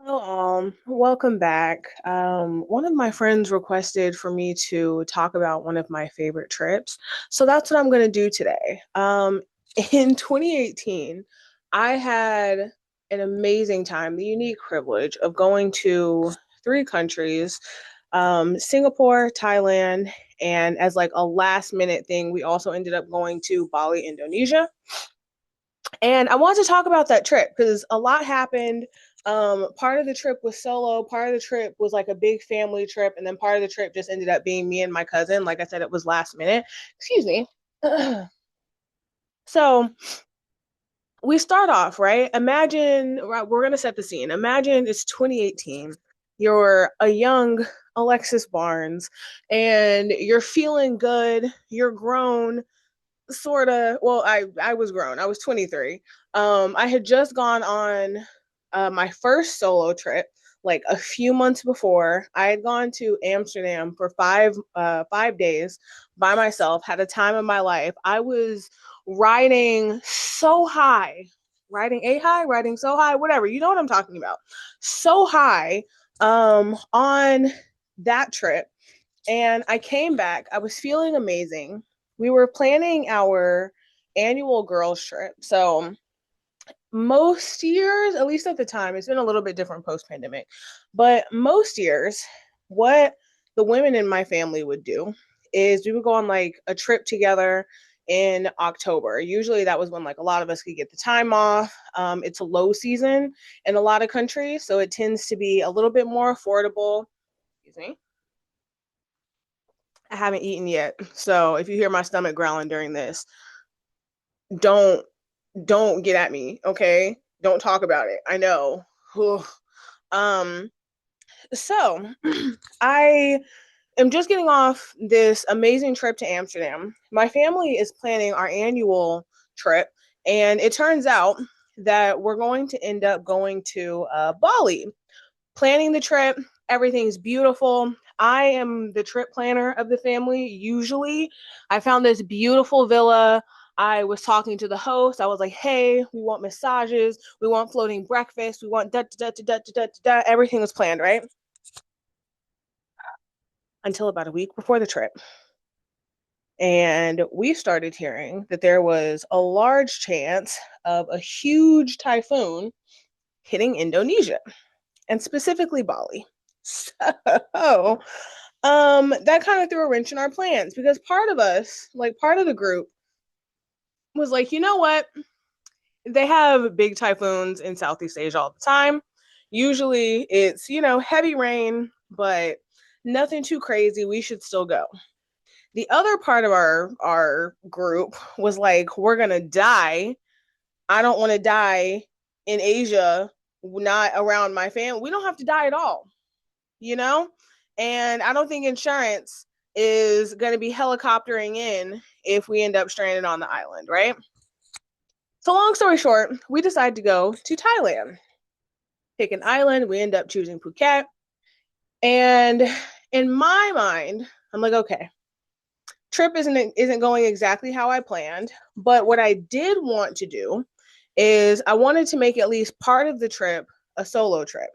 Hello, welcome back. One of my friends requested for me to talk about one of my favorite trips, so that's what I'm going to do today. In 2018, I had an amazing time, the unique privilege of going to three countries, Singapore, Thailand, and as like a last minute thing, we also ended up going to Bali, Indonesia. And I wanted to talk about that trip because a lot happened. Part of the trip was solo, part of the trip was like a big family trip, and then part of the trip just ended up being me and my cousin. Like I said, it was last minute. Excuse me. So we start off, right? Imagine, right, we're gonna set the scene. Imagine it's 2018. You're a young Alexis Barnes, and you're feeling good. You're grown, sort of. Well, I was grown. I was 23. I had just gone on my first solo trip like a few months before. I had gone to Amsterdam for 5 days by myself, had a time of my life. I was riding so high, riding so high, whatever, you know what I'm talking about, so high on that trip. And I came back, I was feeling amazing. We were planning our annual girls trip. So most years, at least at the time, it's been a little bit different post pandemic, but most years, what the women in my family would do is we would go on like a trip together in October. Usually that was when like a lot of us could get the time off. It's a low season in a lot of countries, so it tends to be a little bit more affordable. Excuse me. I haven't eaten yet. So if you hear my stomach growling during this, don't don't get at me, okay? Don't talk about it. I know. um so I am just getting off this amazing trip to Amsterdam. My family is planning our annual trip, and it turns out that we're going to end up going to Bali. Planning the trip, everything's beautiful. I am the trip planner of the family. Usually, I found this beautiful villa. I was talking to the host. I was like, hey, we want massages. We want floating breakfast. We want da da da da da da da. Everything was planned, right? Until about a week before the trip. And we started hearing that there was a large chance of a huge typhoon hitting Indonesia and specifically Bali. So, that kind of threw a wrench in our plans because part of us, like part of the group, was like, you know what? They have big typhoons in Southeast Asia all the time. Usually it's, heavy rain, but nothing too crazy. We should still go. The other part of our group was like, we're gonna die. I don't want to die in Asia, not around my family. We don't have to die at all, you know? And I don't think insurance is going to be helicoptering in if we end up stranded on the island, right? So, long story short, we decided to go to Thailand, pick an island. We end up choosing Phuket. And in my mind, I'm like, okay, trip isn't going exactly how I planned, but what I did want to do is I wanted to make at least part of the trip a solo trip.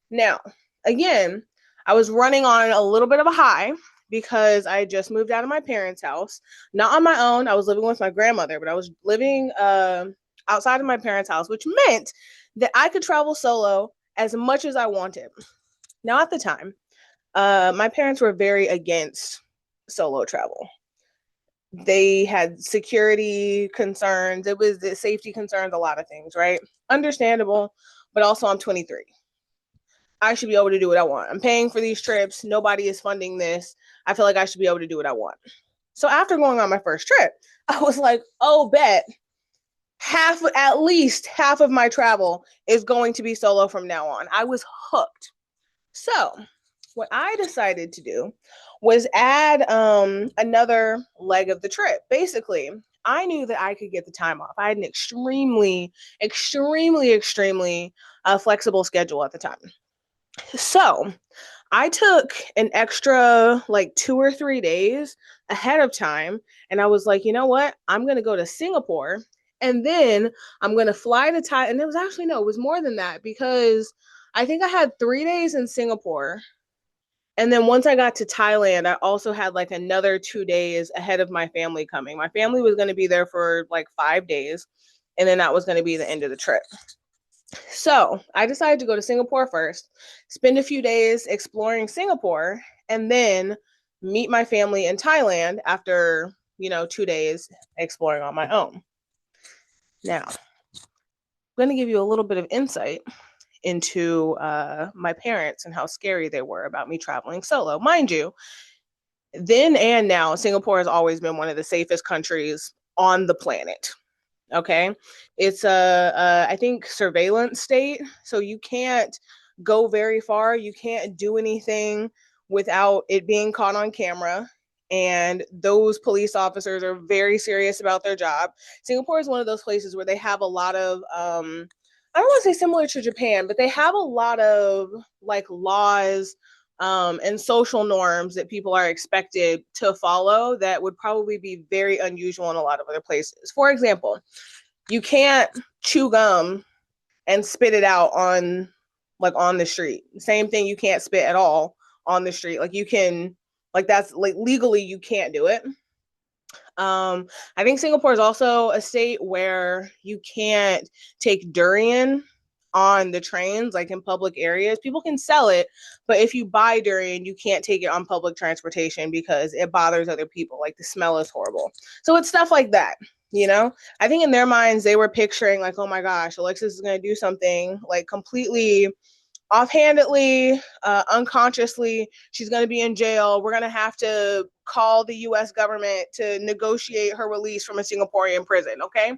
Now, again, I was running on a little bit of a high because I just moved out of my parents' house, not on my own. I was living with my grandmother, but I was living outside of my parents' house, which meant that I could travel solo as much as I wanted. Now, at the time, my parents were very against solo travel. They had security concerns. It was the safety concerns, a lot of things, right? Understandable, but also I'm 23. I should be able to do what I want. I'm paying for these trips. Nobody is funding this. I feel like I should be able to do what I want. So after going on my first trip, I was like, oh, bet at least half of my travel is going to be solo from now on. I was hooked. So what I decided to do was add another leg of the trip. Basically, I knew that I could get the time off. I had an extremely flexible schedule at the time. So I took an extra like 2 or 3 days ahead of time. And I was like, you know what? I'm going to go to Singapore And then I'm going to fly to Thailand. And it was actually, no, it was more than that because I think I had 3 days in Singapore. And then once I got to Thailand, I also had like another 2 days ahead of my family coming. My family was going to be there for like 5 days. And then that was going to be the end of the trip. So I decided to go to Singapore first, spend a few days exploring Singapore, and then meet my family in Thailand after, 2 days exploring on my own. Now, I'm going to give you a little bit of insight into my parents and how scary they were about me traveling solo. Mind you, then and now, Singapore has always been one of the safest countries on the planet. Okay, it's I think surveillance state, so you can't go very far. You can't do anything without it being caught on camera. And those police officers are very serious about their job. Singapore is one of those places where they have a lot of I don't want to say similar to Japan, but they have a lot of like laws and social norms that people are expected to follow that would probably be very unusual in a lot of other places. For example, you can't chew gum and spit it out on the street. Same thing, you can't spit at all on the street. Like you can, like that's like legally you can't do it. I think Singapore is also a state where you can't take durian on the trains, like in public areas. People can sell it, but if you buy durian, you can't take it on public transportation because it bothers other people. Like the smell is horrible. So it's stuff like that. I think in their minds, they were picturing like, oh my gosh, Alexis is going to do something like completely offhandedly, unconsciously. She's going to be in jail. We're going to have to call the US government to negotiate her release from a Singaporean prison. Okay.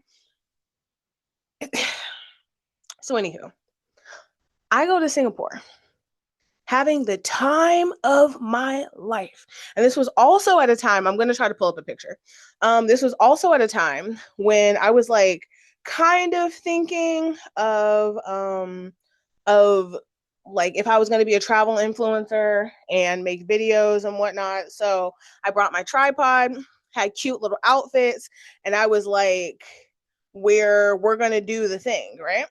So, anywho, I go to Singapore having the time of my life. And this was also at a time, I'm going to try to pull up a picture. This was also at a time when I was like kind of thinking of like if I was going to be a travel influencer and make videos and whatnot. So I brought my tripod, had cute little outfits, and I was like, we're going to do the thing, right?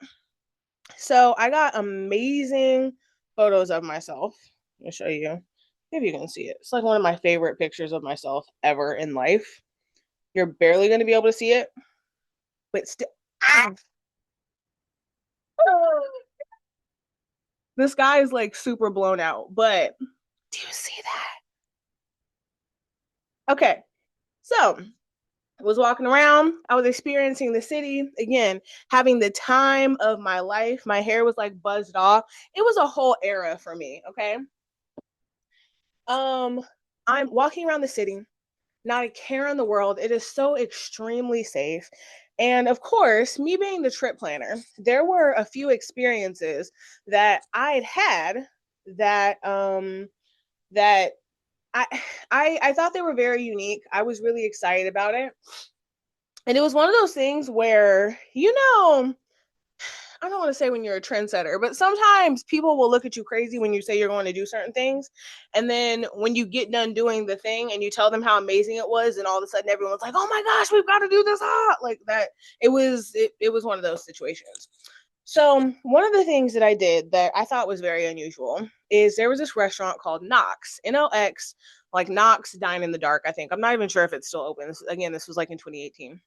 So I got amazing photos of myself. Let me show you if you can see it. It's like one of my favorite pictures of myself ever in life. You're barely going to be able to see it, but still. This guy is like super blown out, but do you see that? Okay, so I was walking around. I was experiencing the city again, having the time of my life. My hair was like buzzed off. It was a whole era for me. Okay. I'm walking around the city, not a care in the world. It is so extremely safe. And of course, me being the trip planner, there were a few experiences that I'd had that I I thought they were very unique. I was really excited about it. And it was one of those things where, I don't want to say when you're a trendsetter, but sometimes people will look at you crazy when you say you're going to do certain things. And then when you get done doing the thing and you tell them how amazing it was, and all of a sudden everyone's like, oh my gosh, we've got to do this. Like that. It was one of those situations. So one of the things that I did that I thought was very unusual is there was this restaurant called Knox, Nox, like Knox Dine in the Dark, I think. I'm not even sure if it's still open. This was like in 2018.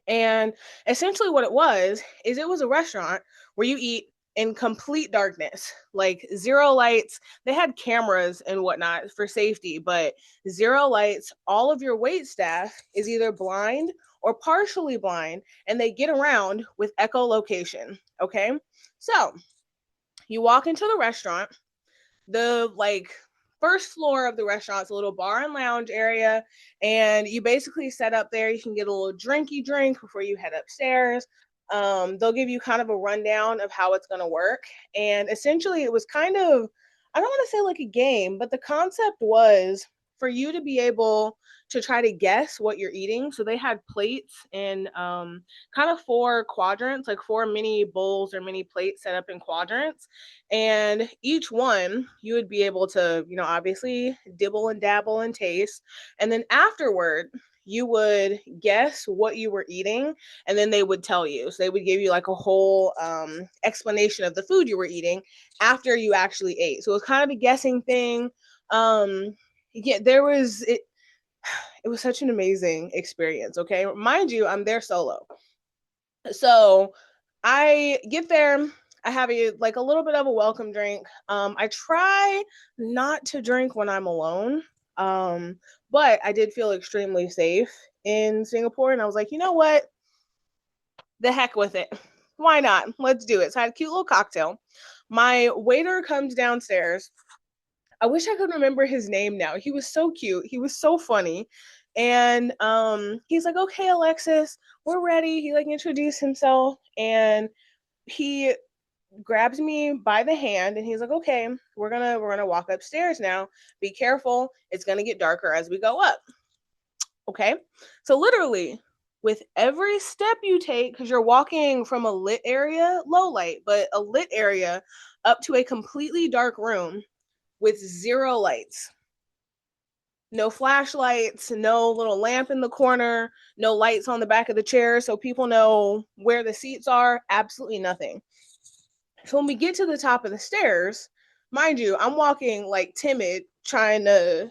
And essentially, what it was is it was a restaurant where you eat in complete darkness, like zero lights. They had cameras and whatnot for safety, but zero lights. All of your wait staff is either blind or partially blind, and they get around with echolocation. Okay. So you walk into the restaurant, the like first floor of the restaurant's a little bar and lounge area, and you basically set up there. You can get a little drinky drink before you head upstairs. They'll give you kind of a rundown of how it's going to work, and essentially it was kind of, I don't want to say like a game, but the concept was for you to be able to try to guess what you're eating. So they had plates in kind of four quadrants, like four mini bowls or mini plates set up in quadrants. And each one you would be able to, obviously dibble and dabble and taste. And then afterward, you would guess what you were eating, and then they would tell you. So they would give you like a whole explanation of the food you were eating after you actually ate. So it was kind of a guessing thing. Yeah, it was such an amazing experience. Okay, mind you, I'm there solo. So I get there. I have a little bit of a welcome drink. I try not to drink when I'm alone, um, but I did feel extremely safe in Singapore, and I was like, you know what, the heck with it. Why not? Let's do it. So I had a cute little cocktail. My waiter comes downstairs. I wish I could remember his name now. He was so cute. He was so funny. And he's like, okay, Alexis, we're ready. He like introduced himself, and he grabs me by the hand, and he's like, okay, we're gonna walk upstairs now. Be careful. It's gonna get darker as we go up. Okay. So literally with every step you take, because you're walking from a lit area, low light, but a lit area up to a completely dark room with zero lights. No flashlights, no little lamp in the corner, no lights on the back of the chair so people know where the seats are, absolutely nothing. So when we get to the top of the stairs, mind you, I'm walking like timid, trying to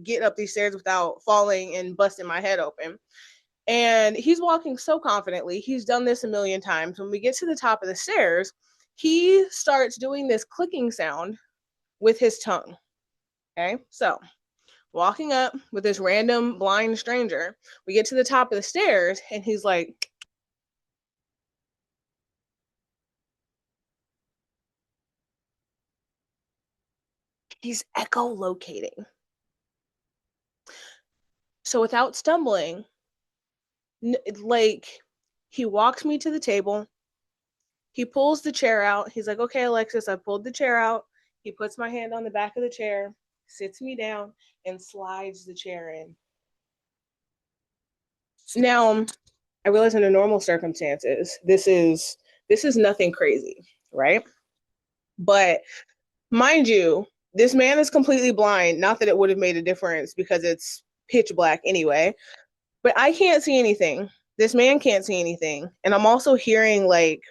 get up these stairs without falling and busting my head open. And he's walking so confidently. He's done this a million times. When we get to the top of the stairs, he starts doing this clicking sound with his tongue. Okay, so walking up with this random blind stranger, we get to the top of the stairs, and he's like, he's echolocating. So without stumbling, like he walks me to the table. He pulls the chair out. He's like, okay, Alexis, I pulled the chair out. He puts my hand on the back of the chair, sits me down, and slides the chair in. Now, I realize under normal circumstances, this is nothing crazy, right? But mind you, this man is completely blind. Not that it would have made a difference because it's pitch black anyway, but I can't see anything. This man can't see anything. And I'm also hearing like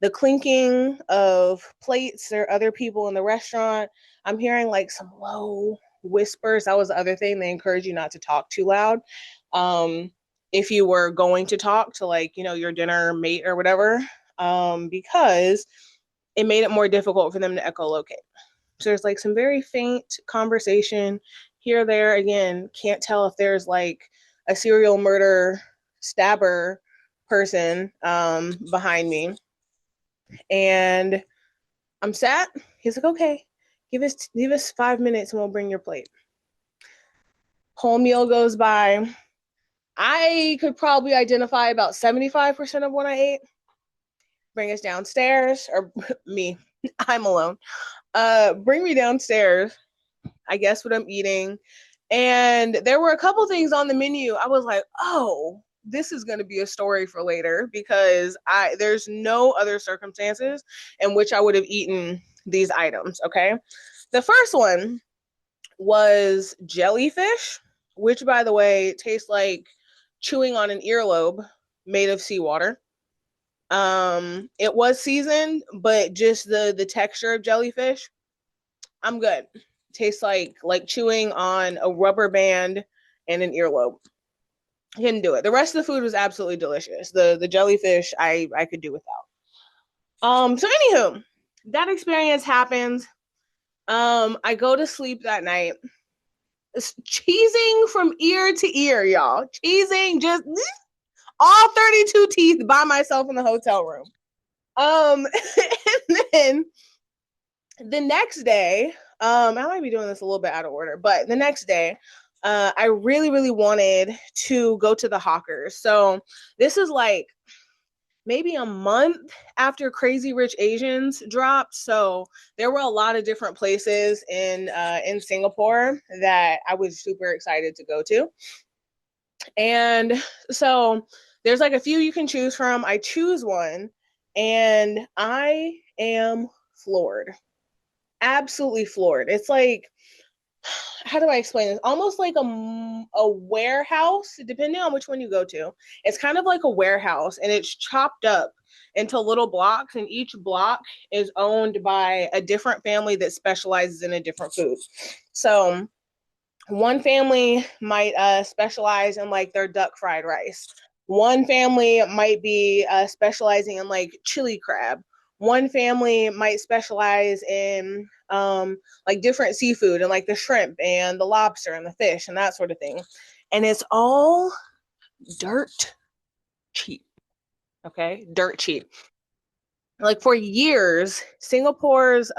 the clinking of plates or other people in the restaurant. I'm hearing like some low whispers. That was the other thing. They encourage you not to talk too loud. Um, if you were going to talk to like, your dinner mate or whatever, because it made it more difficult for them to echolocate. So there's like some very faint conversation here, there. Again, can't tell if there's like a serial murder stabber person behind me. And I'm sat. He's like, okay, give us 5 minutes and we'll bring your plate. Whole meal goes by. I could probably identify about 75% of what I ate. Bring us downstairs, or me, I'm alone. Bring me downstairs. I guess what I'm eating. And there were a couple things on the menu. I was like, oh, this is going to be a story for later, because there's no other circumstances in which I would have eaten these items. Okay. The first one was jellyfish, which by the way tastes like chewing on an earlobe made of seawater. It was seasoned, but just the texture of jellyfish, I'm good. Tastes like chewing on a rubber band and an earlobe. Couldn't do it. The rest of the food was absolutely delicious. The jellyfish I could do without. So anywho, that experience happens. I go to sleep that night. It's cheesing from ear to ear, y'all. Cheesing, just all 32 teeth by myself in the hotel room. And then the next day, I might be doing this a little bit out of order, but the next day, I really, really wanted to go to the Hawkers. So this is like maybe a month after Crazy Rich Asians dropped. So there were a lot of different places in Singapore that I was super excited to go to. And so there's like a few you can choose from. I choose one, and I am floored. Absolutely floored. It's like how do I explain this? Almost like a warehouse, depending on which one you go to. It's kind of like a warehouse, and it's chopped up into little blocks, and each block is owned by a different family that specializes in a different food. So one family might specialize in like their duck fried rice. One family might be specializing in like chili crab. One family might specialize in like different seafood and like the shrimp and the lobster and the fish and that sort of thing. And it's all dirt cheap. Okay, dirt cheap. Like for years, Singapore's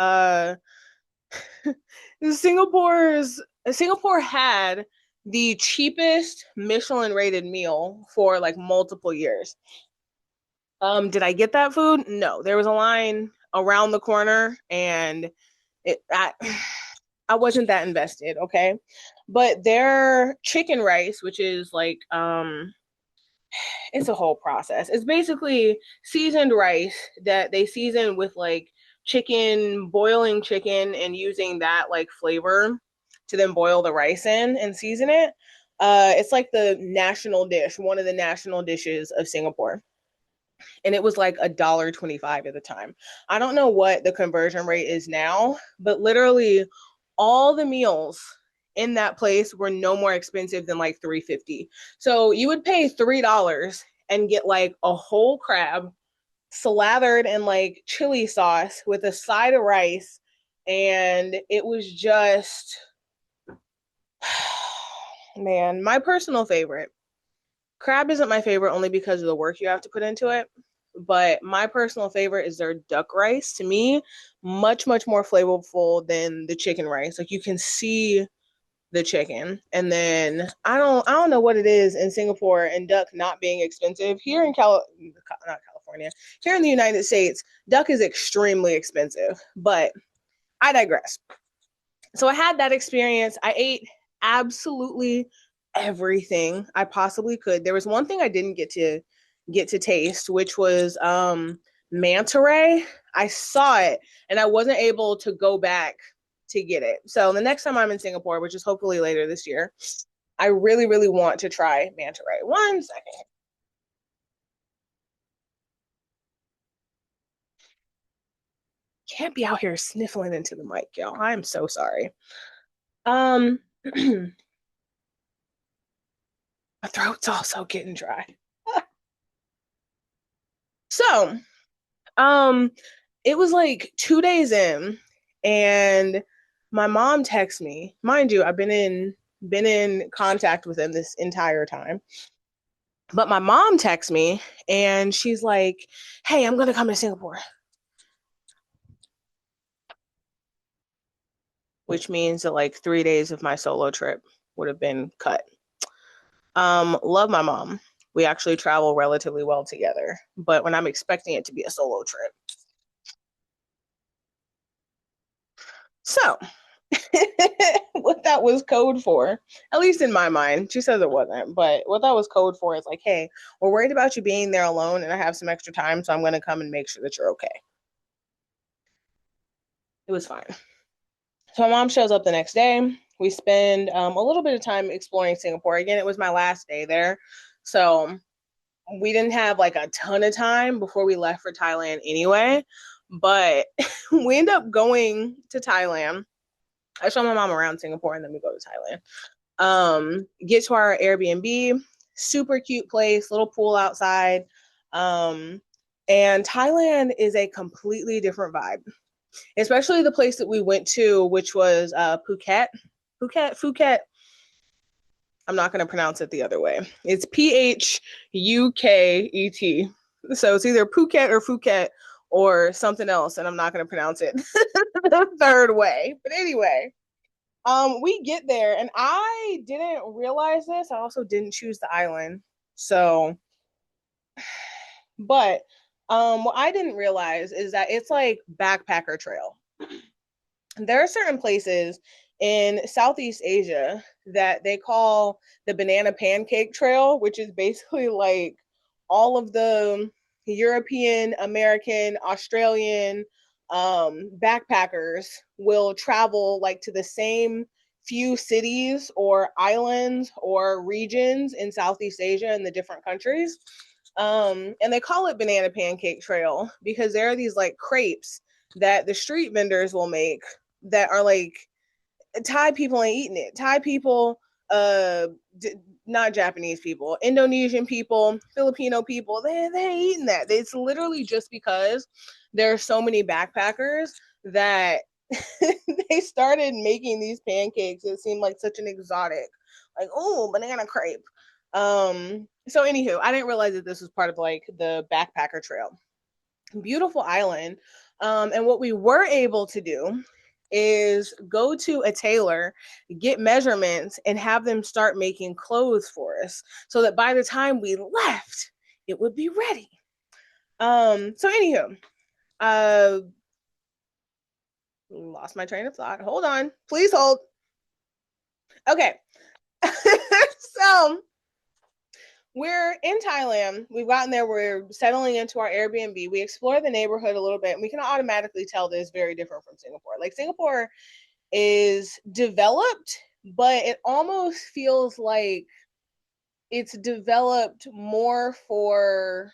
Singapore had the cheapest Michelin rated meal for like multiple years. Did I get that food? No. There was a line around the corner and it I wasn't that invested, okay? But their chicken rice, which is like it's a whole process. It's basically seasoned rice that they season with like chicken, boiling chicken, and using that like flavor to then boil the rice in and season it. It's like the national dish, one of the national dishes of Singapore. And it was like $1.25 at the time. I don't know what the conversion rate is now, but literally all the meals in that place were no more expensive than like 350. So you would pay $3 and get like a whole crab slathered in like chili sauce with a side of rice, and it was just man, my personal favorite. Crab isn't my favorite only because of the work you have to put into it, but my personal favorite is their duck rice. To me, much more flavorful than the chicken rice. Like you can see the chicken. And then I don't know what it is in Singapore and duck not being expensive. Here in not California. Here in the United States, duck is extremely expensive, but I digress. So I had that experience. I ate absolutely everything I possibly could. There was one thing I didn't get to taste, which was manta ray. I saw it and I wasn't able to go back to get it. So the next time I'm in Singapore, which is hopefully later this year, I really, really want to try manta ray. One second. Can't be out here sniffling into the mic, y'all. I'm so sorry. Um, my throat's also getting dry. So, um, it was like 2 days in, and my mom texts me. Mind you, I've been in contact with him this entire time. But my mom texts me and she's like, "Hey, I'm gonna come to Singapore," which means that like 3 days of my solo trip would have been cut. Love my mom. We actually travel relatively well together, but when I'm expecting it to be a solo trip. So what that was code for, at least in my mind, she says it wasn't, but what that was code for is like, hey, we're worried about you being there alone and I have some extra time, so I'm going to come and make sure that you're okay. It was fine. So my mom shows up the next day. We spend a little bit of time exploring Singapore. Again, it was my last day there. So we didn't have like a ton of time before we left for Thailand anyway. But we end up going to Thailand. I show my mom around Singapore and then we go to Thailand. Get to our Airbnb, super cute place, little pool outside. Um, and Thailand is a completely different vibe, especially the place that we went to, which was Phuket. Phuket. I'm not going to pronounce it the other way. It's Phuket. So it's either Phuket or Phuket or something else, and I'm not going to pronounce it the third way. But anyway, we get there, and I didn't realize this. I also didn't choose the island. So, but what I didn't realize is that it's like backpacker trail. There are certain places in Southeast Asia that they call the banana pancake trail, which is basically like all of the European, American, Australian backpackers will travel like to the same few cities or islands or regions in Southeast Asia and the different countries. And they call it Banana Pancake Trail because there are these like crepes that the street vendors will make that are like Thai people ain't eating it. Thai people, uh, not Japanese people, Indonesian people, Filipino people, they ain't eating that. It's literally just because there are so many backpackers that they started making these pancakes. It seemed like such an exotic, like, oh, banana crepe. So anywho, I didn't realize that this was part of like the backpacker trail. Beautiful island. And what we were able to do is go to a tailor, get measurements, and have them start making clothes for us so that by the time we left, it would be ready. So anywho, uh lost my train of thought. Hold on. Please hold. Okay. So we're in Thailand. We've gotten there. We're settling into our Airbnb. We explore the neighborhood a little bit, and we can automatically tell that it's very different from Singapore. Like Singapore is developed, but it almost feels like it's developed more for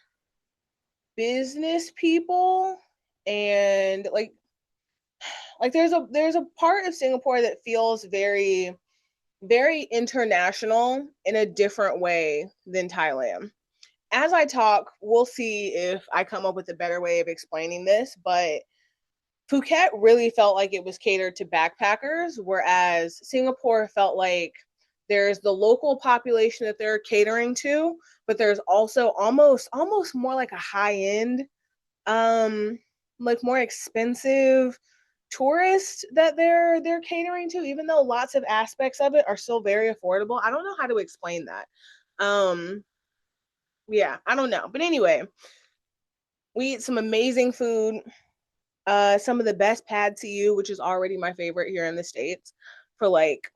business people and like there's a part of Singapore that feels very international in a different way than Thailand. As I talk, we'll see if I come up with a better way of explaining this, but Phuket really felt like it was catered to backpackers, whereas Singapore felt like there's the local population that they're catering to, but there's also almost more like a high end, um, like more expensive tourist that they're catering to, even though lots of aspects of it are still very affordable. I don't know how to explain that. Um, yeah, I don't know. But anyway, we eat some amazing food. Some of the best pad see ew, which is already my favorite here in the States, for like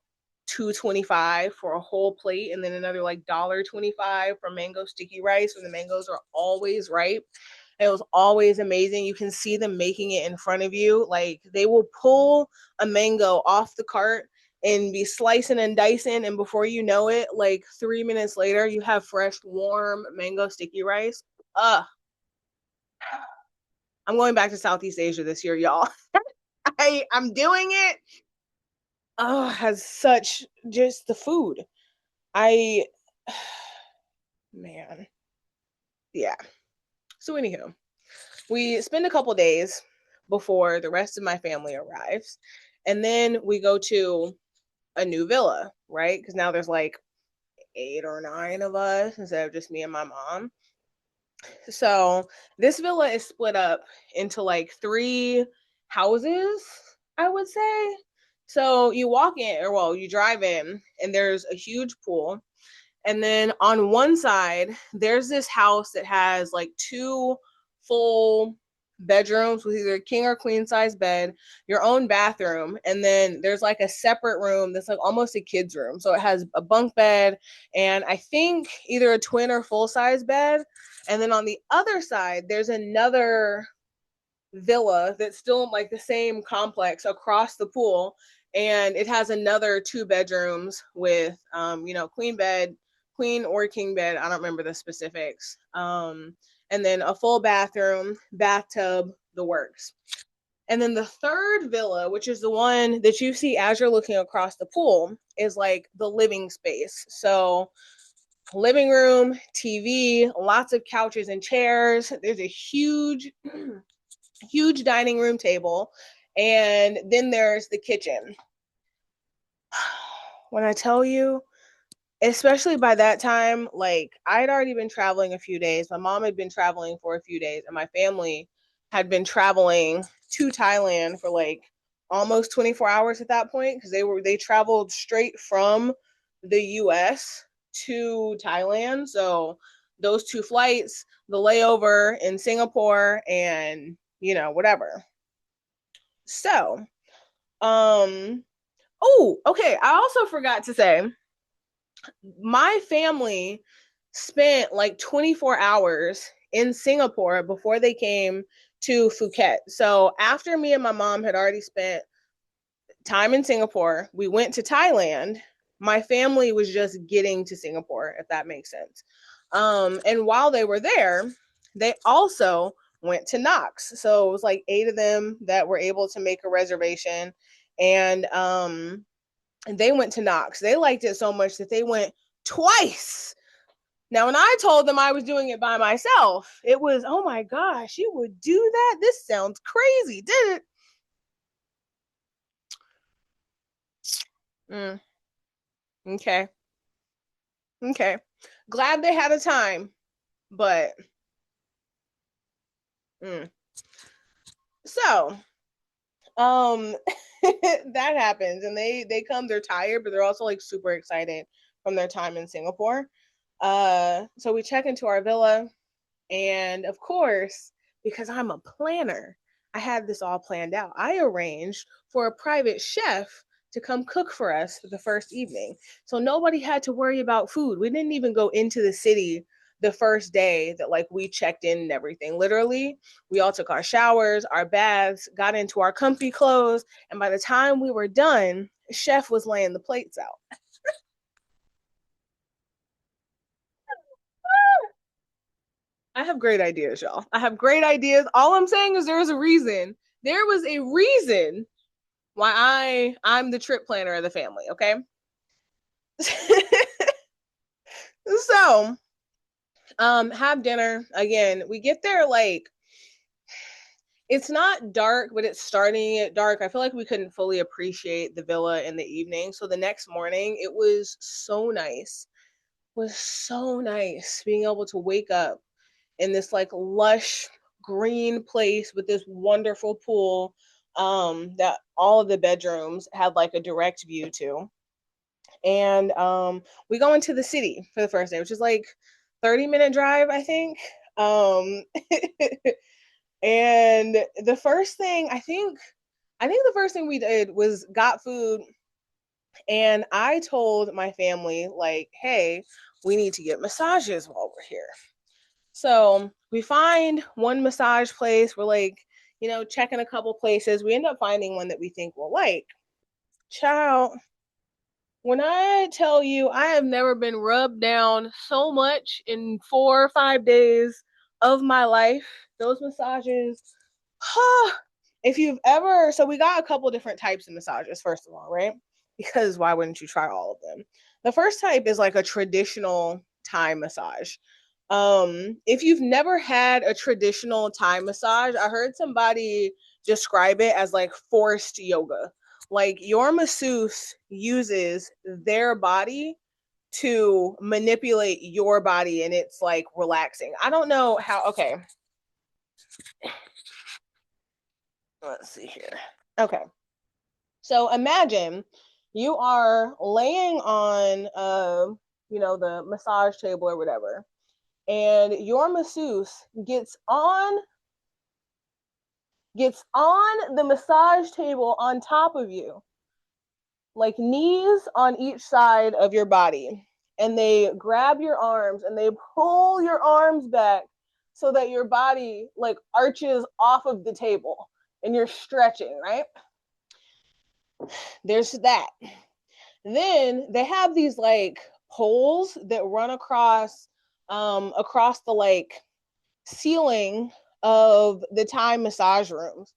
$2.25 for a whole plate, and then another like $1.25 for mango sticky rice when the mangoes are always ripe. It was always amazing. You can see them making it in front of you. Like they will pull a mango off the cart and be slicing and dicing, and before you know it, like 3 minutes later, you have fresh, warm mango sticky rice. I'm going back to Southeast Asia this year, y'all. I'm doing it. Oh, has such just the food. I man, yeah. So anywho, we spend a couple days before the rest of my family arrives, and then we go to a new villa, right? Because now there's like 8 or 9 of us instead of just me and my mom. So this villa is split up into like 3 houses, I would say. So you walk in, or well, you drive in, and there's a huge pool. And then on one side, there's this house that has like 2 full bedrooms with either a king or queen size bed, your own bathroom, and then there's like a separate room that's like almost a kid's room. So it has a bunk bed and I think either a twin or full size bed. And then on the other side, there's another villa that's still like the same complex across the pool, and it has another 2 bedrooms with queen bed, queen or king bed, I don't remember the specifics, and then a full bathroom, bathtub, the works. And then the third villa, which is the one that you see as you're looking across the pool, is like the living space. So living room, TV, lots of couches and chairs. There's a huge huge dining room table, and then there's the kitchen. When I tell you, especially by that time, like I had already been traveling a few days. My mom had been traveling for a few days, and my family had been traveling to Thailand for like almost 24 hours at that point because they traveled straight from the US to Thailand. So those 2 flights, the layover in Singapore, and whatever. So, oh, okay. I also forgot to say my family spent like 24 hours in Singapore before they came to Phuket. So, after me and my mom had already spent time in Singapore. We went to Thailand. My family was just getting to Singapore, if that makes sense. And while they were there, they also went to Knox. So it was like 8 of them that were able to make a reservation. And they went to Knox. They liked it so much that they went twice. Now, when I told them I was doing it by myself, it was, oh my gosh, you would do that? This sounds crazy, did it? Mm, okay. Okay. Glad they had a time, but mm. So, um that happens and they come, they're tired, but they're also like super excited from their time in Singapore. So we check into our villa. And of course, because I'm a planner, I had this all planned out. I arranged for a private chef to come cook for us for the first evening. So nobody had to worry about food. We didn't even go into the city the first day that like we checked in and everything. Literally, we all took our showers, our baths, got into our comfy clothes, and by the time we were done, chef was laying the plates out. I have great ideas, y'all. I have great ideas. All I'm saying is there's a reason. There was a reason why I'm the trip planner of the family, okay? So, have dinner. Again, we get there like it's not dark, but it's starting at dark. I feel like we couldn't fully appreciate the villa in the evening. So the next morning, it was so nice. It was so nice being able to wake up in this like lush green place with this wonderful pool that all of the bedrooms had like a direct view to. And we go into the city for the first day, which is like 30-minute drive, I think. Um and the first thing I think the first thing we did was got food, and I told my family like, "Hey, we need to get massages while we're here." So we find one massage place. We're like, checking a couple places. We end up finding one that we think we'll like. Child, when I tell you I have never been rubbed down so much in 4 or 5 days of my life, those massages, if you've ever, so we got a couple different types of massages, first of all, right? Because why wouldn't you try all of them? The first type is like a traditional Thai massage. If you've never had a traditional Thai massage, I heard somebody describe it as like forced yoga. Like your masseuse uses their body to manipulate your body and it's like relaxing. I don't know how, okay, let's see here. Okay. So imagine you are laying on the massage table or whatever, and your masseuse gets on the massage table on top of you, like knees on each side of your body, and they grab your arms and they pull your arms back so that your body like arches off of the table and you're stretching, right? There's that. Then they have these like poles that run across the like ceiling of the Thai massage rooms.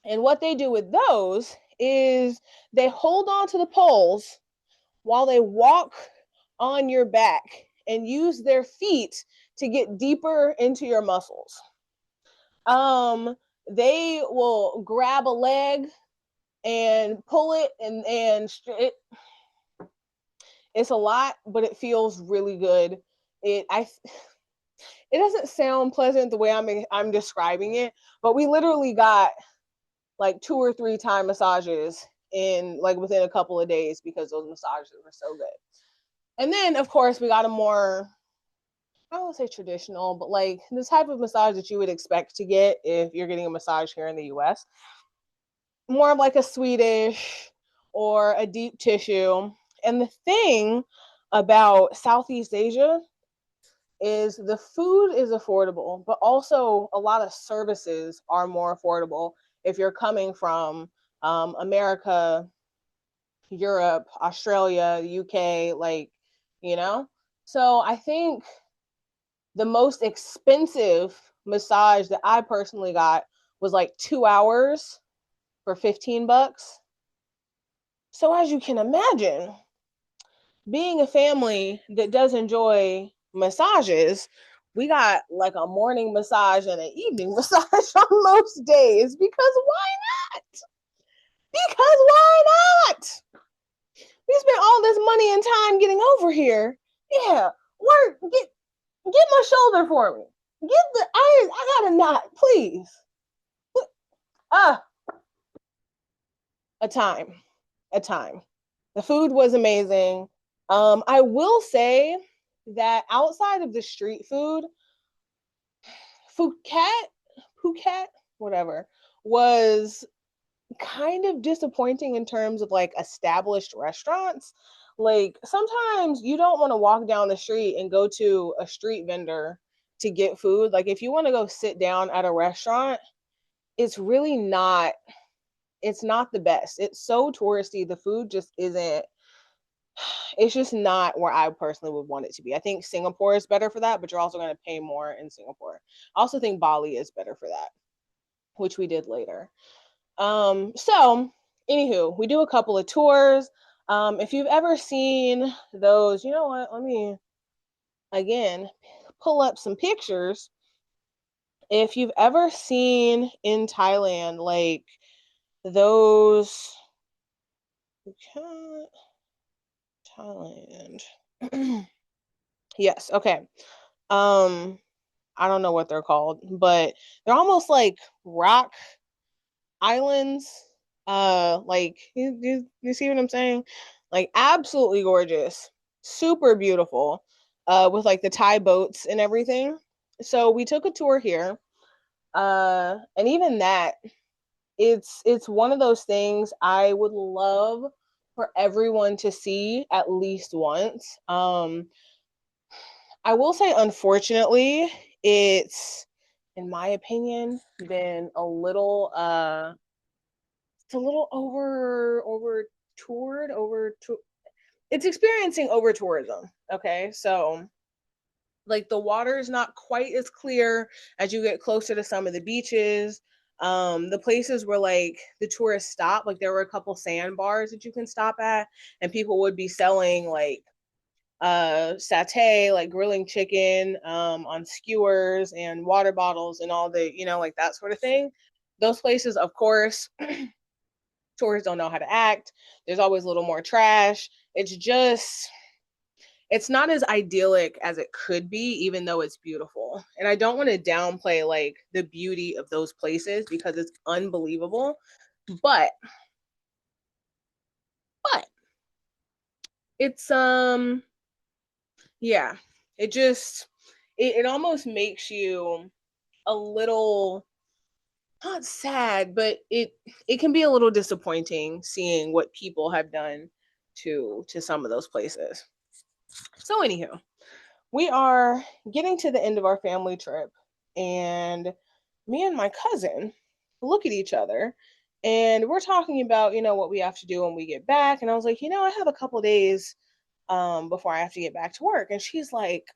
And what they do with those is they hold on to the poles while they walk on your back and use their feet to get deeper into your muscles. Um, they will grab a leg and pull it, and it's a lot, but it feels really good. It doesn't sound pleasant the way I'm describing it, but we literally got like 2 or 3 Thai massages in like within a couple of days because those massages were so good. And then of course we got a more, I won't say traditional, but like the type of massage that you would expect to get if you're getting a massage here in the US. More of like a Swedish or a deep tissue. And the thing about Southeast Asia is the food is affordable, but also a lot of services are more affordable if you're coming from America, Europe, Australia, the UK, like, you know? So I think the most expensive massage that I personally got was like 2 hours for $15. So as you can imagine, being a family that does enjoy massages, we got like a morning massage and an evening massage on most days because why not? Because why not? We spent all this money and time getting over here. Yeah, work, get my shoulder for me. Get the I got a knot, please. Ah, a time, a time. The food was amazing. I will say that outside of the street food, Phuket, Phuket, whatever, was kind of disappointing in terms of like established restaurants. Like sometimes you don't want to walk down the street and go to a street vendor to get food. Like if you want to go sit down at a restaurant, it's really not it's not the best. It's so touristy. The food just isn't it's just not where I personally would want it to be. I think Singapore is better for that, but you're also going to pay more in Singapore. I also think Bali is better for that, which we did later. So anywho, we do a couple of tours. If you've ever seen those, you know what? Let me again pull up some pictures. If you've ever seen in Thailand, like those Thailand. Yes, okay. Um, I don't know what they're called, but they're almost like rock islands. Like you see what I'm saying? Like absolutely gorgeous, super beautiful, with like the Thai boats and everything. So we took a tour here, and even that, it's one of those things I would love for everyone to see at least once. I will say, unfortunately, it's, in my opinion, been a little it's a little over toured, it's experiencing over tourism. Okay. So like the water is not quite as clear as you get closer to some of the beaches. The places where like the tourists stop, like there were a couple sandbars that you can stop at, and people would be selling like satay, like grilling chicken on skewers and water bottles and all the, like that sort of thing. Those places, of course, tourists don't know how to act. There's always a little more trash. It's not as idyllic as it could be, even though it's beautiful. And I don't want to downplay like the beauty of those places because it's unbelievable. But but it's yeah, it just it almost makes you a little, not sad, but it can be a little disappointing seeing what people have done to some of those places. So anywho, we are getting to the end of our family trip, and me and my cousin look at each other and we're talking about, what we have to do when we get back. And I was like, I have a couple days before I have to get back to work. And she's like,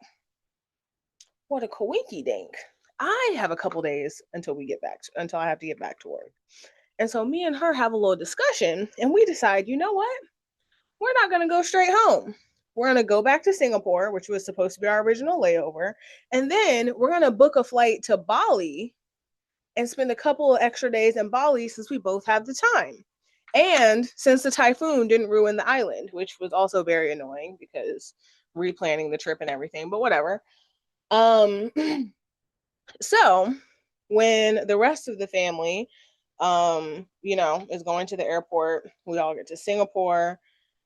what a coinky dink. I have a couple days until I have to get back to work. And so me and her have a little discussion and we decide, you know what? We're not going to go straight home. We're going to go back to Singapore, which was supposed to be our original layover. And then we're going to book a flight to Bali and spend a couple of extra days in Bali since we both have the time. And since the typhoon didn't ruin the island, which was also very annoying because replanning the trip and everything, but whatever. Um, so when the rest of the family, is going to the airport, we all get to Singapore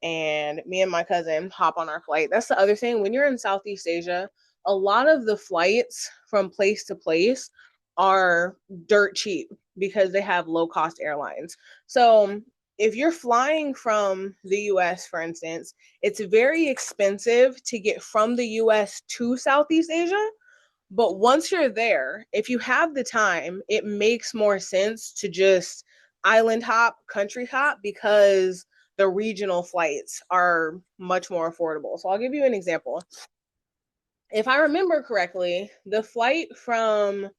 and me and my cousin hop on our flight. That's the other thing. When you're in Southeast Asia, a lot of the flights from place to place are dirt cheap because they have low cost airlines. So if you're flying from the US, for instance, it's very expensive to get from the US to Southeast Asia. But once you're there, if you have the time, it makes more sense to just island hop, country hop, because the regional flights are much more affordable. So I'll give you an example. If I remember correctly, the flight from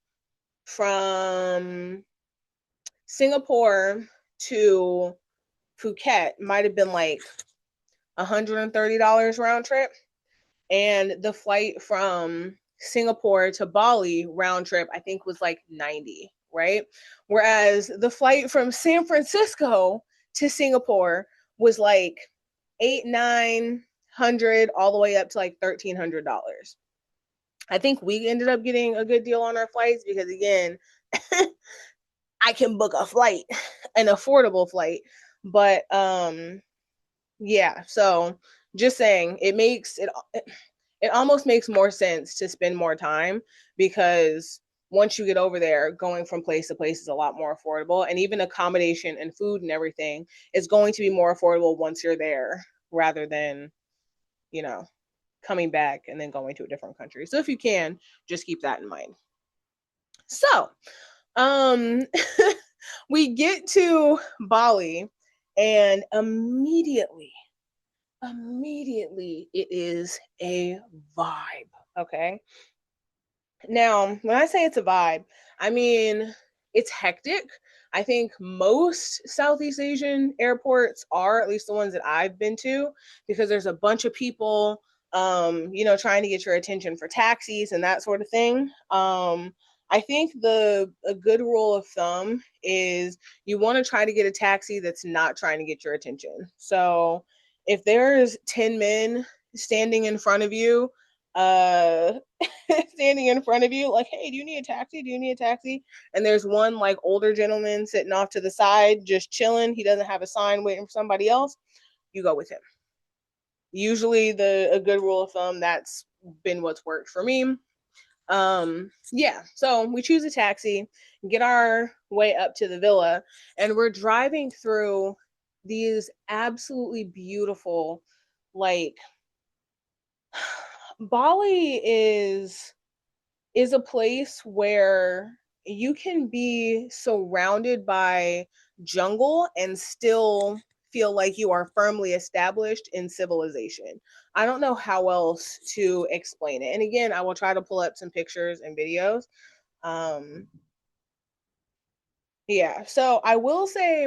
Singapore to Phuket might have been like $130 round trip, and the flight from Singapore to Bali round trip I think was like 90, right? Whereas the flight from San Francisco to Singapore was like 800-900 all the way up to like $1,300. I think we ended up getting a good deal on our flights because again, I can book a flight, an affordable flight. But yeah, so just saying it almost makes more sense to spend more time because once you get over there, going from place to place is a lot more affordable. And even accommodation and food and everything is going to be more affordable once you're there rather than, you know, coming back and then going to a different country. So if you can, just keep that in mind. So, um, we get to Bali and immediately it is a vibe. Okay. Now, when I say it's a vibe, I mean it's hectic. I think most Southeast Asian airports are, at least the ones that I've been to, because there's a bunch of people, trying to get your attention for taxis and that sort of thing. I think a good rule of thumb is you want to try to get a taxi that's not trying to get your attention. So if there's 10 men standing in front of you, uh standing in front of you, like, hey, do you need a taxi? Do you need a taxi? And there's one like older gentleman sitting off to the side, just chilling. He doesn't have a sign waiting for somebody else. You go with him. Usually, a good rule of thumb, that's been what's worked for me. Yeah, so we choose a taxi, get our way up to the villa, and we're driving through these absolutely beautiful, like, Bali is a place where you can be surrounded by jungle and still feel like you are firmly established in civilization. I don't know how else to explain it. And again, I will try to pull up some pictures and videos. Um, yeah, so I will say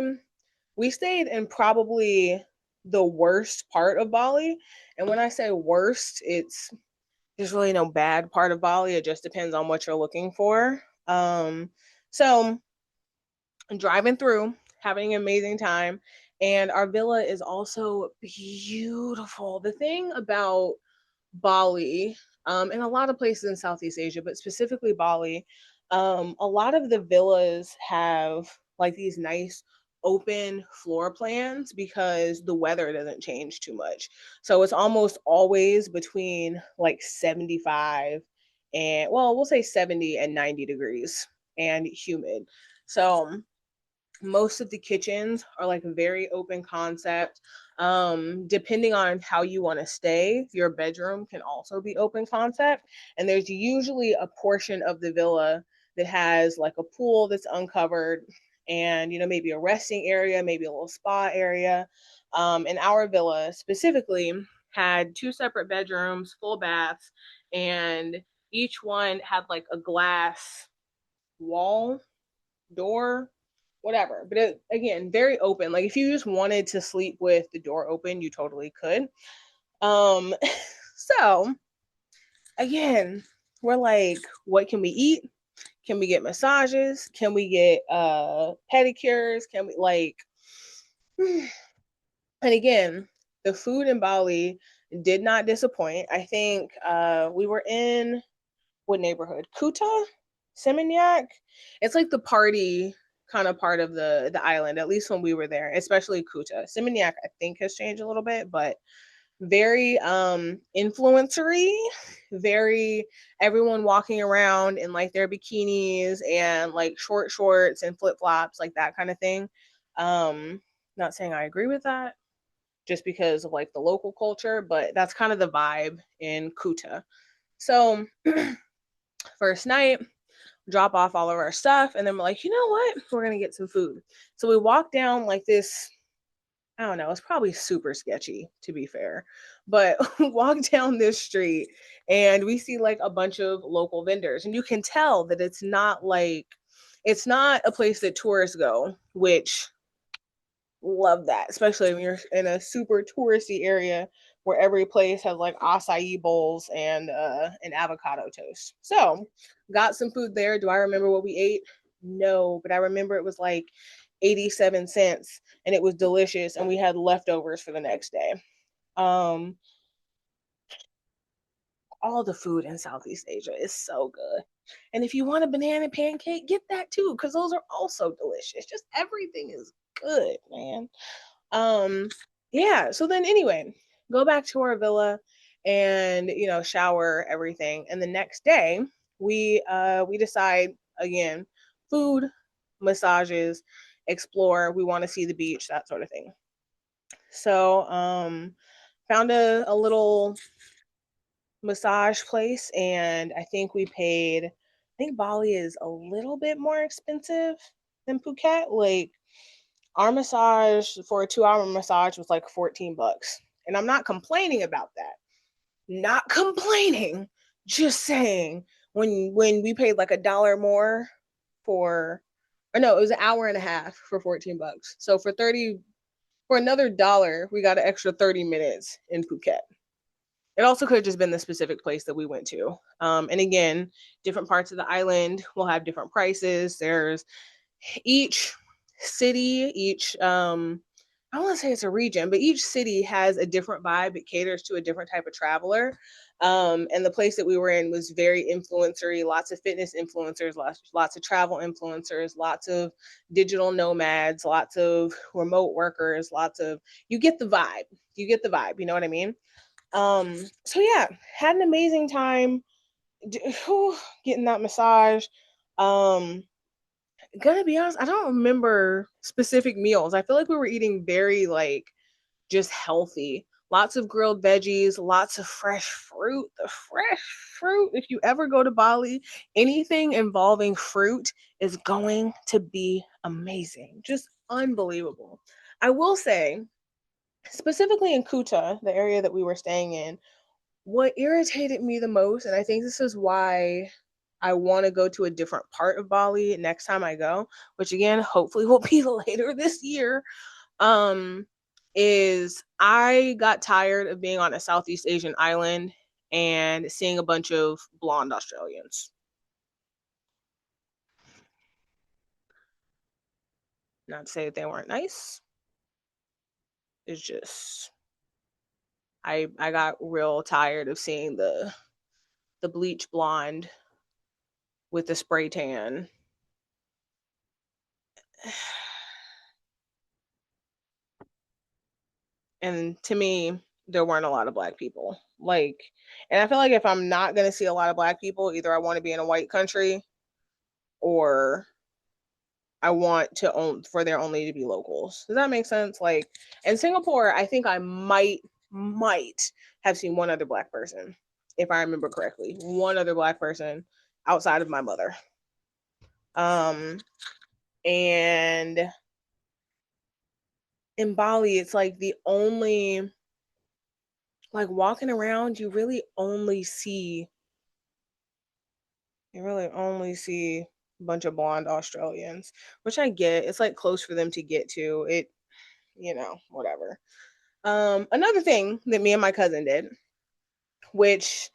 we stayed in probably the worst part of Bali. And when I say worst, there's really no bad part of Bali. It just depends on what you're looking for. So driving through, having an amazing time, and our villa is also beautiful. The thing about Bali, and a lot of places in Southeast Asia, but specifically Bali, a lot of the villas have like these nice open floor plans because the weather doesn't change too much. So it's almost always between like 75 and, well, we'll say 70 and 90 degrees and humid. So most of the kitchens are like a very open concept. Depending on how you want to stay, your bedroom can also be open concept. And there's usually a portion of the villa that has like a pool that's uncovered and, maybe a resting area, maybe a little spa area. And our villa specifically had two separate bedrooms, full baths, and each one had like a glass wall, door, whatever. But again, very open. Like if you just wanted to sleep with the door open, you totally could. Um, so again, we're like, what can we eat? Can we get massages? Can we get pedicures? Can we like and again, the food in Bali did not disappoint. I think we were in what neighborhood? Kuta? Seminyak? It's like the party kind of part of the island, at least when we were there, especially Kuta. Seminyak, I think, has changed a little bit, but very influencery, very everyone walking around in like their bikinis and like short shorts and flip-flops, like that kind of thing. Not saying I agree with that just because of like the local culture, but that's kind of the vibe in Kuta. So first night, drop off all of our stuff, and then we're like, you know what? We're gonna get some food. So we walk down like this. I don't know. It's probably super sketchy, to be fair, but walk down this street and we see like a bunch of local vendors, and you can tell that it's not a place that tourists go, which love that, especially when you're in a super touristy area where every place has like acai bowls and an avocado toast. So got some food there. Do I remember what we ate? No, but I remember it was like 87 cents and it was delicious, and we had leftovers for the next day. Um all the food in Southeast Asia is so good. And if you want a banana pancake, get that too, because those are also delicious. Just everything is good, man. Um, yeah, so then anyway, go back to our villa and shower everything. And the next day we decide again, food, massages, explore, we want to see the beach, that sort of thing. So found a little massage place, and I think Bali is a little bit more expensive than Phuket. Like our massage for a 2 hour massage was like 14 bucks. And I'm not complaining about that. Not complaining. Just saying when we paid like $1 more for, or no, it was an hour and a half for 14 bucks. So for another dollar, we got an extra 30 minutes in Phuket. It also could have just been the specific place that we went to. And again, different parts of the island will have different prices. There's each city, each I don't want to say it's a region, but each city has a different vibe. It caters to a different type of traveler. And the place that we were in was very influencery, lots of fitness influencers, lots of travel influencers, lots of digital nomads, lots of remote workers, lots of, you get the vibe. You get the vibe, you know what I mean? So yeah, had an amazing time getting that massage. Um, gonna be honest, I don't remember specific meals. I feel like we were eating very like just healthy. Lots of grilled veggies, lots of fresh fruit. The fresh fruit, if you ever go to Bali, anything involving fruit is going to be amazing. Just unbelievable. I will say, specifically in Kuta, the area that we were staying in, what irritated me the most, and I think this is why I want to go to a different part of Bali next time I go, which again, hopefully will be later this year, um, is I got tired of being on a Southeast Asian island and seeing a bunch of blonde Australians. Not to say that they weren't nice. It's just I got real tired of seeing the bleach blonde with the spray tan. And to me, there weren't a lot of black people. Like, and I feel like if I'm not gonna see a lot of black people, either I want to be in a white country or I want to own for there only to be locals. Does that make sense? Like in Singapore, I think I might have seen one other black person, if I remember correctly. One other black person outside of my mother. Um, and in Bali, it's like the only, like walking around, you really only see a bunch of blonde Australians, which I get. It's like close for them to get to. Whatever. Another thing that me and my cousin did, which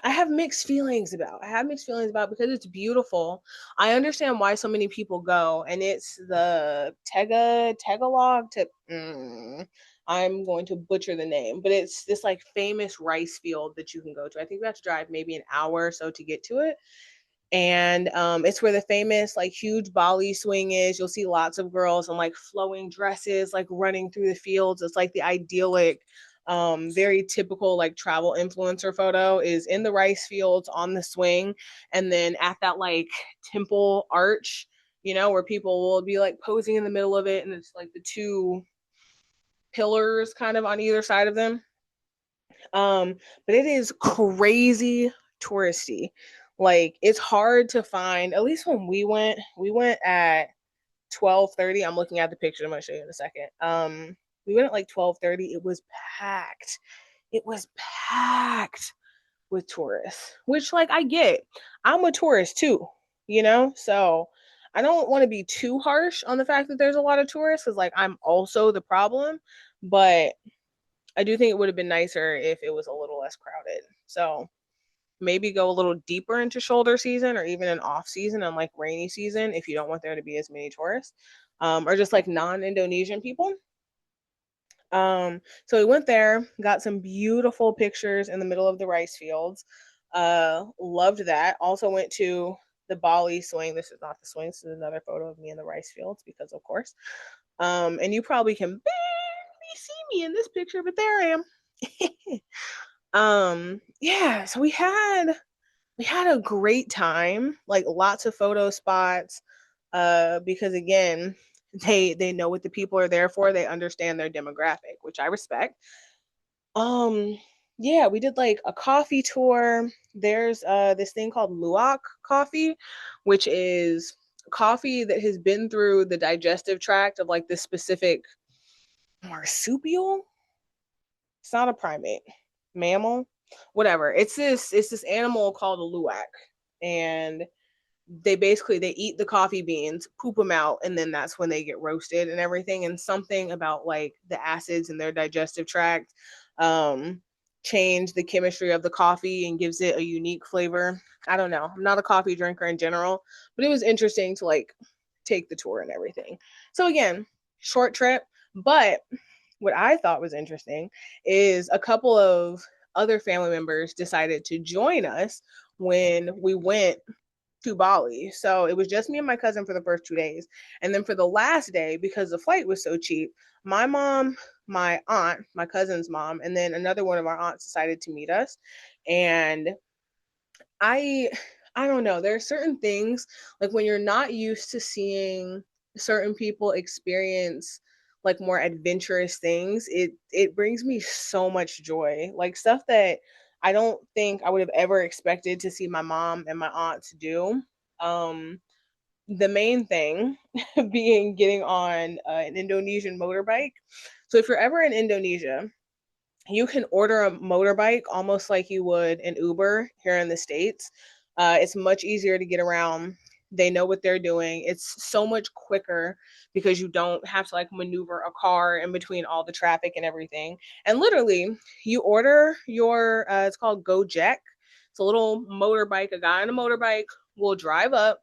I have mixed feelings about. I have mixed feelings about because it's beautiful. I understand why so many people go, and it's the Tagalog. I'm going to butcher the name, but it's this like famous rice field that you can go to. I think we have to drive maybe an hour or so to get to it, and it's where the famous like huge Bali swing is. You'll see lots of girls in like flowing dresses like running through the fields. It's like the idyllic, very typical like travel influencer photo is in the rice fields on the swing, and then at that like temple arch, where people will be like posing in the middle of it, and it's like the two pillars kind of on either side of them. But it is crazy touristy. Like it's hard to find, at least when we went at 12:30. I'm looking at the picture. I'm gonna show you in a second. We went at like 12:30. It was packed. It was packed with tourists, which like I get. I'm a tourist too, you know? So I don't want to be too harsh on the fact that there's a lot of tourists because like I'm also the problem, but I do think it would have been nicer if it was a little less crowded. So maybe go a little deeper into shoulder season or even an off season and like rainy season if you don't want there to be as many tourists, or just like non-Indonesian people. So we went there, got some beautiful pictures in the middle of the rice fields. Loved that. Also went to the Bali swing. This is not the swing. This is another photo of me in the rice fields because, of course. And you probably can barely see me in this picture, but there I am. Yeah. So we had a great time. Like lots of photo spots. Because again, they know what the people are there for. They understand their demographic, which I respect. Um, yeah, we did like a coffee tour. There's this thing called luwak coffee, which is coffee that has been through the digestive tract of like this specific marsupial. It's not a primate, mammal, whatever. It's this animal called a luwak, and they eat the coffee beans, poop them out, and then that's when they get roasted and everything. And something about like the acids in their digestive tract um change the chemistry of the coffee and gives it a unique flavor. I don't know. I'm not a coffee drinker in general, but it was interesting to like take the tour and everything. So again, short trip, but what I thought was interesting is a couple of other family members decided to join us when we went to Bali. So it was just me and my cousin for the first 2 days. And then for the last day, because the flight was so cheap, my mom, my aunt, my cousin's mom, and then another one of our aunts decided to meet us. And I I don't know, there are certain things like when you're not used to seeing certain people experience like more adventurous things, it brings me so much joy. Like stuff that I don't think I would have ever expected to see my mom and my aunt to do. Um the main thing being getting on an Indonesian motorbike. So if you're ever in Indonesia, you can order a motorbike almost like you would an Uber here in the States. It's much easier to get around. They know what they're doing. It's so much quicker because you don't have to like maneuver a car in between all the traffic and everything. And literally, you order your, it's called Gojek. It's a little motorbike. A guy on a motorbike will drive up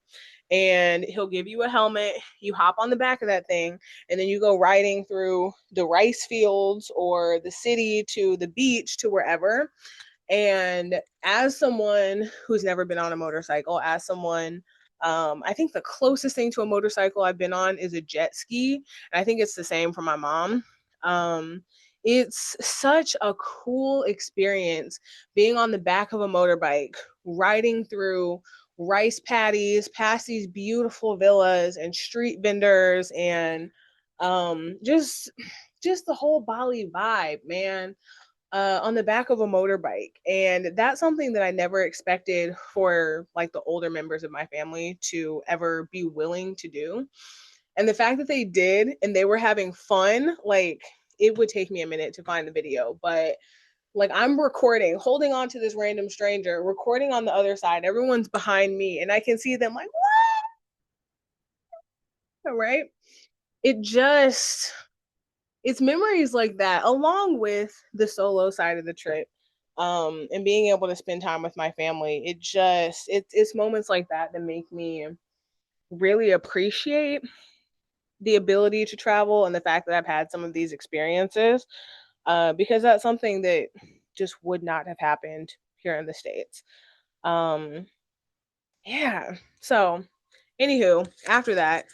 and he'll give you a helmet. You hop on the back of that thing, and then you go riding through the rice fields or the city to the beach to wherever. And as someone who's never been on a motorcycle, as someone, I think the closest thing to a motorcycle I've been on is a jet ski. And I think it's the same for my mom. Um, it's such a cool experience being on the back of a motorbike, riding through rice paddies, past these beautiful villas and street vendors, and just the whole Bali vibe, man, on the back of a motorbike. And that's something that I never expected for like the older members of my family to ever be willing to do. And the fact that they did and they were having fun, like it would take me a minute to find the video, but like I'm recording, holding on to this random stranger, recording on the other side. Everyone's behind me, and I can see them like, what? Right? It just, it's memories like that, along with the solo side of the trip, and being able to spend time with my family. It's moments like that that make me really appreciate the ability to travel and the fact that I've had some of these experiences, because that's something that just would not have happened here in the States. Um, yeah. So, anywho, after that,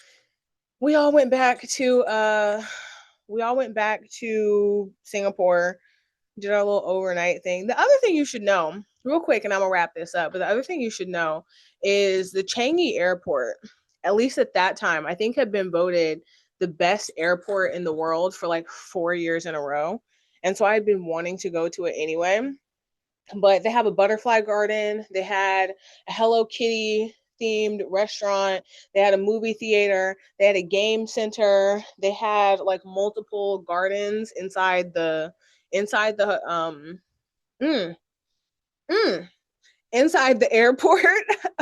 we all went back to Singapore, did our little overnight thing. The other thing you should know, real quick, and I'm gonna wrap this up, but the other thing you should know is the Changi Airport, at least at that time, I think had been voted the best airport in the world for like 4 years in a row. And so I'd been wanting to go to it anyway. but they have a butterfly garden. They had a Hello Kitty themed restaurant. They had a movie theater. They had a game center. They had like multiple gardens inside the mm, mm, inside the airport.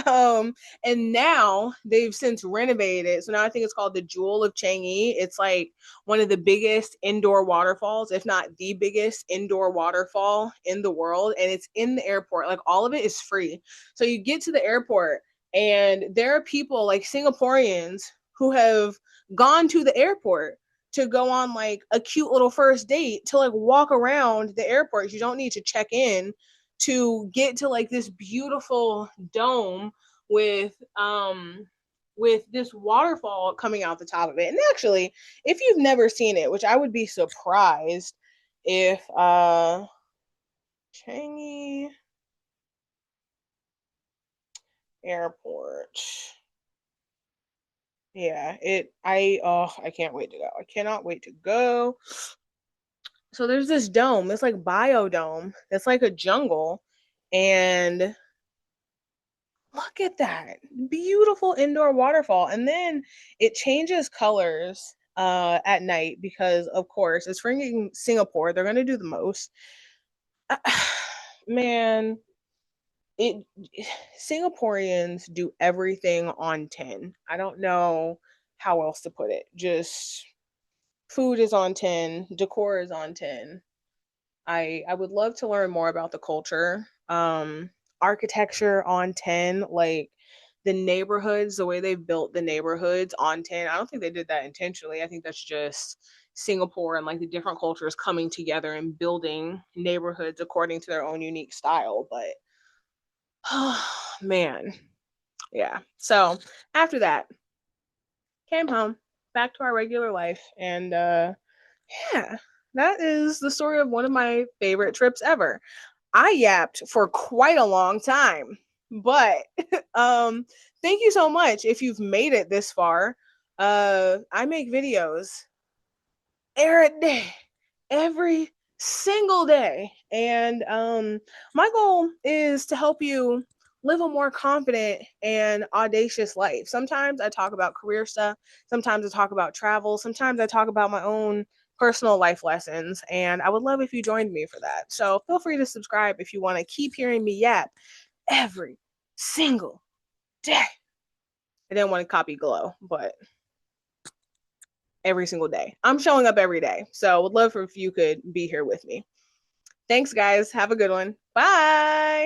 um, and now they've since renovated. So now I think it's called the Jewel of Changi. It's like one of the biggest indoor waterfalls, if not the biggest indoor waterfall in the world. And it's in the airport. Like all of it is free. So you get to the airport, and there are people like Singaporeans who have gone to the airport to go on like a cute little first date to like walk around the airport. You don't need to check in to get to like this beautiful dome with this waterfall coming out the top of it. And actually, if you've never seen it, which I would be surprised if Changi Airport. Yeah, I can't wait to go. I cannot wait to go. So there's this dome. It's like biodome. It's like a jungle, and look at that beautiful indoor waterfall. And then it changes colors at night because, of course, it's freaking Singapore. They're going to do the most. Man, it Singaporeans do everything on 10. I don't know how else to put it. Just food is on 10, decor is on 10. I would love to learn more about the culture. Architecture on 10, like the neighborhoods, the way they've built the neighborhoods on 10. I don't think they did that intentionally. I think that's just Singapore and like the different cultures coming together and building neighborhoods according to their own unique style. But oh man, yeah. So after that, came home, back to our regular life, and yeah, that is the story of one of my favorite trips ever. I yapped for quite a long time, but um, thank you so much if you've made it this far. I make videos every day, every single day, and my goal is to help you live a more confident and audacious life. Sometimes I talk about career stuff, sometimes I talk about travel, sometimes I talk about my own personal life lessons, and I would love if you joined me for that. So feel free to subscribe if you want to keep hearing me yap every single day. I didn't want to copy Glow, but every single day. I'm showing up every day. So would love if you could be here with me. Thanks, guys. Have a good one. Bye.